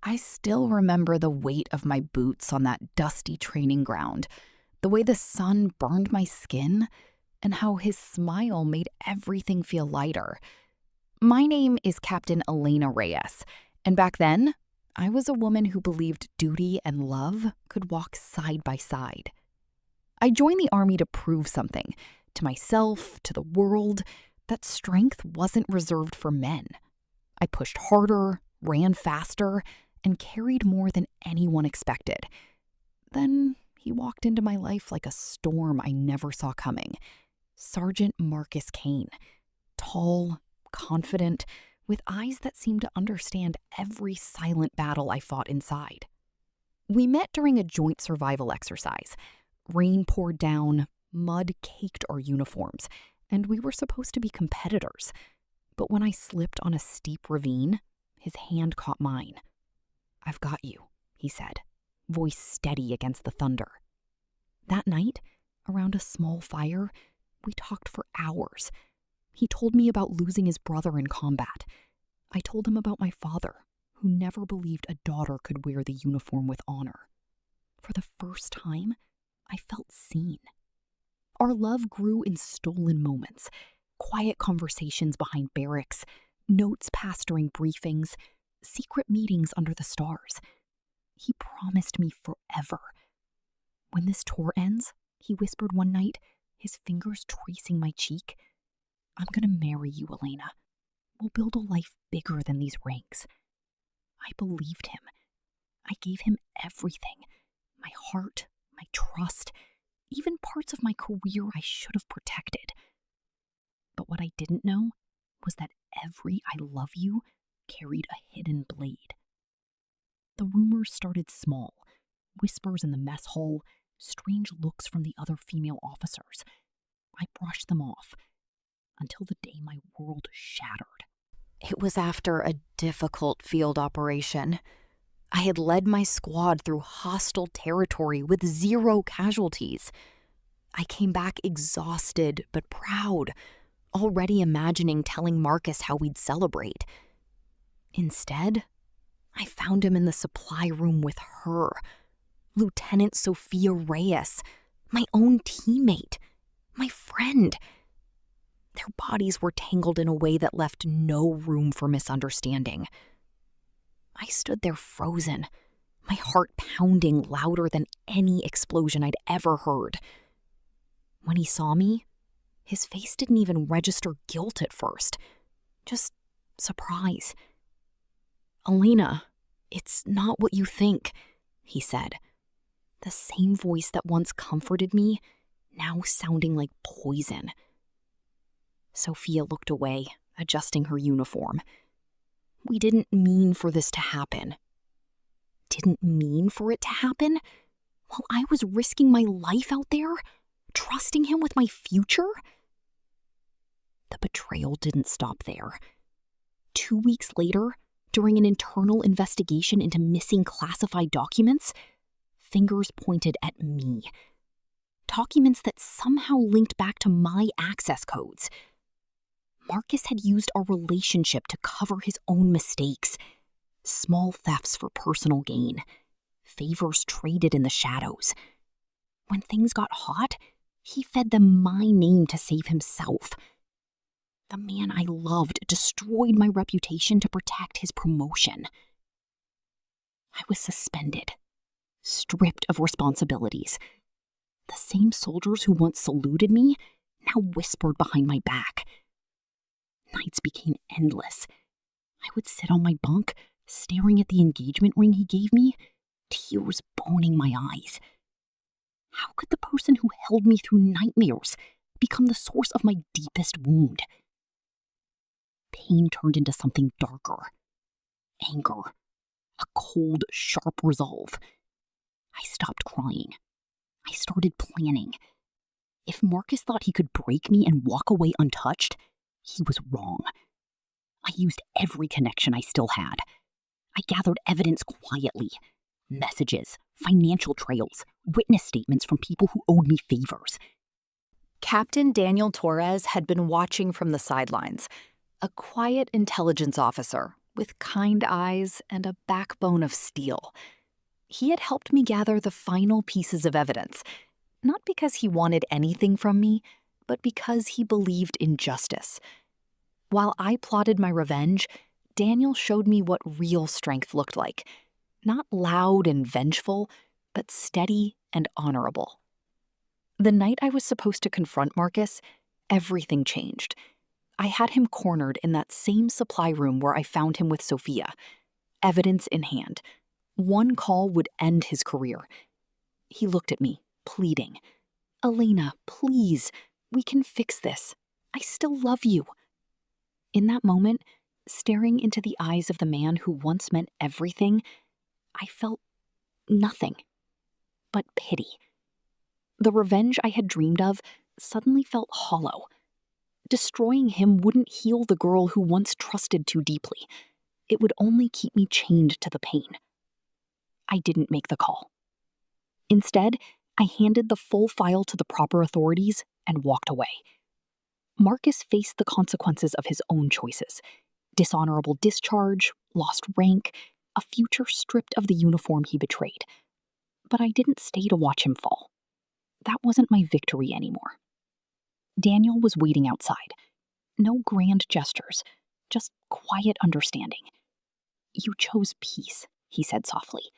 I still remember the weight of my boots on that dusty training ground, the way the sun burned my skin, and how his smile made everything feel lighter. My name is Captain Elena Reyes, and back then, I was a woman who believed duty and love could walk side by side. I joined the Army to prove something, to myself, to the world, that strength wasn't reserved for men. I pushed harder, ran faster, and carried more than anyone expected. Then he walked into my life like a storm I never saw coming. Sergeant Marcus Kane, tall, confident, with eyes that seemed to understand every silent battle I fought inside. We met during a joint survival exercise. Rain poured down, mud caked our uniforms, and we were supposed to be competitors. But when I slipped on a steep ravine, his hand caught mine. "I've got you," he said, voice steady against the thunder. That night, around a small fire, we talked for hours. He told me about losing his brother in combat. I told him about my father, who never believed a daughter could wear the uniform with honor. For the first time, I felt seen. Our love grew in stolen moments, quiet conversations behind barracks, notes passed during briefings, secret meetings under the stars. He promised me forever. "When this tour ends," he whispered one night, his fingers tracing my cheek, "I'm gonna marry you, Elena. We'll build a life bigger than these ranks." I believed him. I gave him everything. My heart, my trust, even parts of my career I should have protected. But what I didn't know was that every "I love you" carried a hidden blade. The rumors started small, whispers in the mess hall, strange looks from the other female officers. I brushed them off, until the day my world shattered. It was after a difficult field operation. I had led my squad through hostile territory with 0 casualties. I came back exhausted but proud, already imagining telling Marcus how we'd celebrate. Instead, I found him in the supply room with her, Lieutenant Sophia Reyes, my own teammate, my friend. Their bodies were tangled in a way that left no room for misunderstanding. I stood there frozen, my heart pounding louder than any explosion I'd ever heard. When he saw me, his face didn't even register guilt at first, just surprise. "Elena, it's not what you think," he said. The same voice that once comforted me, now sounding like poison. Sophia looked away, adjusting her uniform. "We didn't mean for this to happen." Didn't mean for it to happen? While I was risking my life out there? Trusting him with my future? The betrayal didn't stop there. 2 weeks later, during an internal investigation into missing classified documents, fingers pointed at me. Documents that somehow linked back to my access codes. Marcus had used our relationship to cover his own mistakes. Small thefts for personal gain. Favors traded in the shadows. When things got hot, he fed them my name to save himself. The man I loved destroyed my reputation to protect his promotion. I was suspended, stripped of responsibilities. The same soldiers who once saluted me now whispered behind my back. Nights became endless. I would sit on my bunk, staring at the engagement ring he gave me, tears boning my eyes. How could the person who held me through nightmares become the source of my deepest wound? Pain turned into something darker. Anger. A cold, sharp resolve. I stopped crying. I started planning. If Marcus thought he could break me and walk away untouched, he was wrong. I used every connection I still had. I gathered evidence quietly. Messages, financial trails, witness statements from people who owed me favors. Captain Daniel Torres had been watching from the sidelines, a quiet intelligence officer, with kind eyes and a backbone of steel. He had helped me gather the final pieces of evidence, not because he wanted anything from me, but because he believed in justice. While I plotted my revenge, Daniel showed me what real strength looked like. Not loud and vengeful, but steady and honorable. The night I was supposed to confront Marcus, everything changed. I had him cornered in that same supply room where I found him with Sophia, evidence in hand. One call would end his career. He looked at me, pleading. "Elena, please, we can fix this. I still love you." In that moment, staring into the eyes of the man who once meant everything, I felt nothing but pity. The revenge I had dreamed of suddenly felt hollow. Destroying him wouldn't heal the girl who once trusted too deeply. It would only keep me chained to the pain. I didn't make the call. Instead, I handed the full file to the proper authorities and walked away. Marcus faced the consequences of his own choices. Dishonorable discharge, lost rank, a future stripped of the uniform he betrayed. But I didn't stay to watch him fall. That wasn't my victory anymore. Daniel was waiting outside. No grand gestures, just quiet understanding. "You chose peace," he said softly.